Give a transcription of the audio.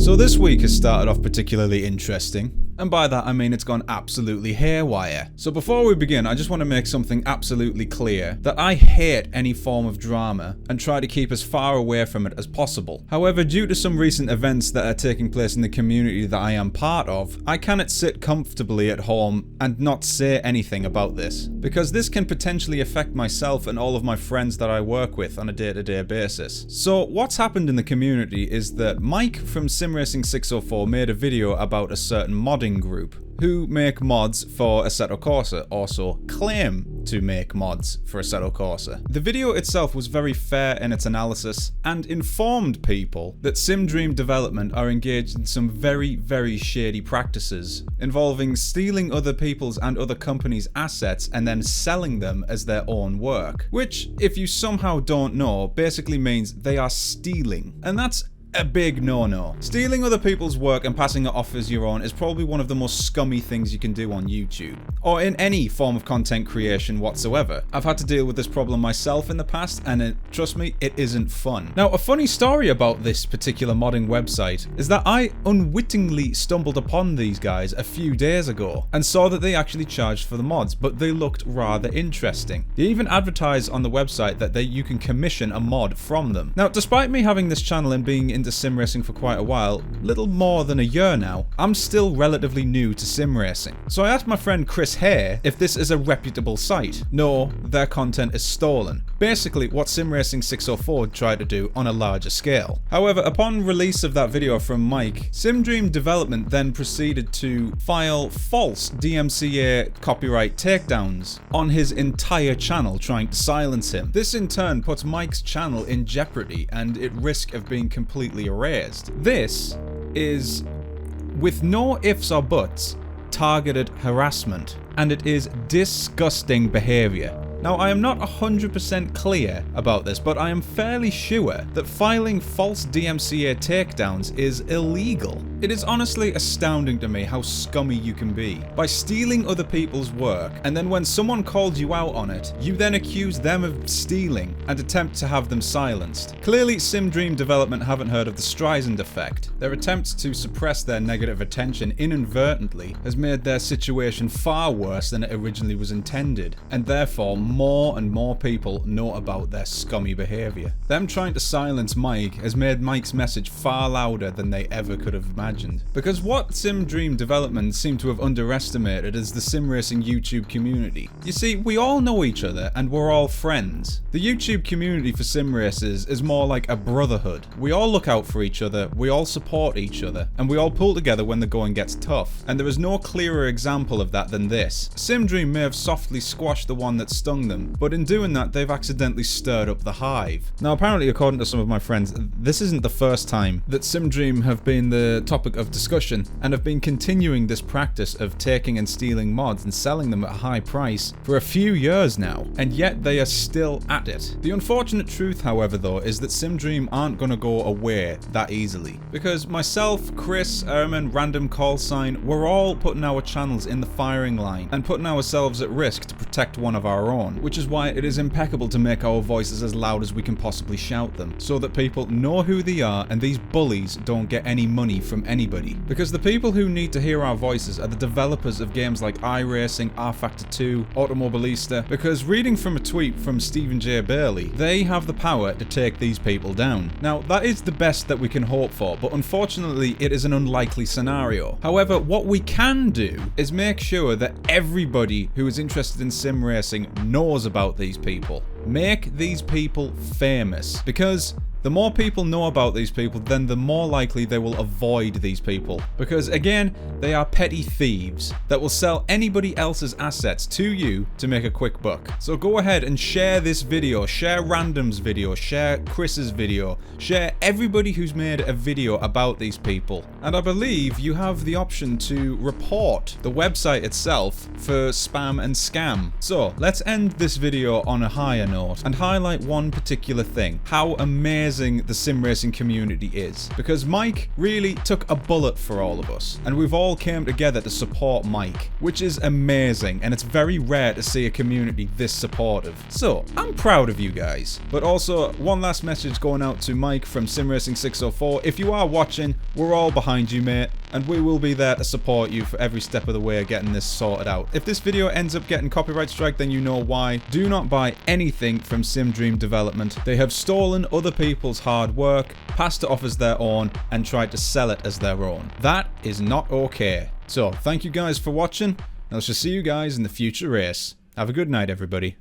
So this week has started off particularly interesting. And by that I mean it's gone absolutely haywire. So before we begin, I just want to make something absolutely clear, that I hate any form of drama and try to keep as far away from it as possible. However, due to some recent events that are taking place in the community that I am part of, I cannot sit comfortably at home and not say anything about this, because this can potentially affect myself and all of my friends that I work with on a day-to-day basis. So what's happened in the community is that Mike from SimRacing 604 made a video about a certain modding group who make mods for Assetto Corsa, also claim to make mods for Assetto Corsa. The video itself was very fair in its analysis and informed people that SimDream Development are engaged in some very shady practices involving stealing other people's and other companies' assets and then selling them as their own work, which, if you somehow don't know, basically means they are stealing. And that's a big no-no. Stealing other people's work and passing it off as your own is probably one of the most scummy things you can do on YouTube, or in any form of content creation whatsoever. I've had to deal with this problem myself in the past, and trust me, it isn't fun. Now, a funny story about this particular modding website is that I unwittingly stumbled upon these guys a few days ago and saw that they actually charged for the mods, but they looked rather interesting. They even advertise on the website that you can commission a mod from them. Now, despite me having this channel and being into sim racing for quite a while, little more than a year now, I'm still relatively new to sim racing. So I asked my friend Chris Hare if this is a reputable site. No, their content is stolen. Basically what SimRacing 604 tried to do on a larger scale. However, upon release of that video from Mike, SimDream Development then proceeded to file false DMCA copyright takedowns on his entire channel, trying to silence him. This in turn puts Mike's channel in jeopardy and at risk of being completely erased. This is, with no ifs or buts, targeted harassment, and it is disgusting behaviour. Now, I am not 100% clear about this, but I am fairly sure that filing false DMCA takedowns is illegal. It is honestly astounding to me how scummy you can be. By stealing other people's work, and then when someone calls you out on it, you then accuse them of stealing and attempt to have them silenced. Clearly, SimDream Development haven't heard of the Streisand effect. Their attempts to suppress their negative attention inadvertently has made their situation far worse than it originally was intended, and therefore more and more people know about their scummy behaviour. Them trying to silence Mike has made Mike's message far louder than they ever could have imagined. Because what SimDream Development seem to have underestimated is the sim racing YouTube community. You see, we all know each other and we're all friends. The YouTube community for sim racers is more like a brotherhood. We all look out for each other, we all support each other, and we all pull together when the going gets tough. And there is no clearer example of that than this. SimDream may have softly squashed the one that stung them, but in doing that they've accidentally stirred up the hive. Now, apparently, according to some of my friends, this isn't the first time that SimDream have been the topic of discussion and have been continuing this practice of taking and stealing mods and selling them at a high price for a few years now, and yet they are still at it. The unfortunate truth, however, though, is that SimDream aren't going to go away that easily, because myself, Chris, Erman, Random Call Sign, we're all putting our channels in the firing line and putting ourselves at risk to protect one of our own, which is why it is impeccable to make our voices as loud as we can possibly shout them, so that people know who they are and these bullies don't get any money from anybody. Because the people who need to hear our voices are the developers of games like iRacing, R-Factor 2, Automobilista, because reading from a tweet from Stephen J. Bailey, they have the power to take these people down. Now, that is the best that we can hope for, but unfortunately it is an unlikely scenario. However, what we can do is make sure that everybody who is interested in sim racing knows about these people. Make these people famous, because the more people know about these people, then the more likely they will avoid these people. Because again, they are petty thieves that will sell anybody else's assets to you to make a quick buck. So go ahead and share this video, share Random's video, share Chris's video, share everybody who's made a video about these people. And I believe you have the option to report the website itself for spam and scam. So let's end this video on a higher note and highlight one particular thing: how amazing amazing the sim racing community is, because Mike really took a bullet for all of us, and we've all came together to support Mike, which is amazing, and it's very rare to see a community this supportive. So, I'm proud of you guys. But also, one last message going out to Mike from SimRacing604. If you are watching, we're all behind you, mate, and we will be there to support you for every step of the way getting this sorted out. If this video ends up getting copyright strike, then you know why. Do not buy anything from SimDream Development. They have stolen other people's hard work, passed it off as their own, and tried to sell it as their own. That is not okay. So, thank you guys for watching, and I shall see you guys in the future race. Have a good night, everybody.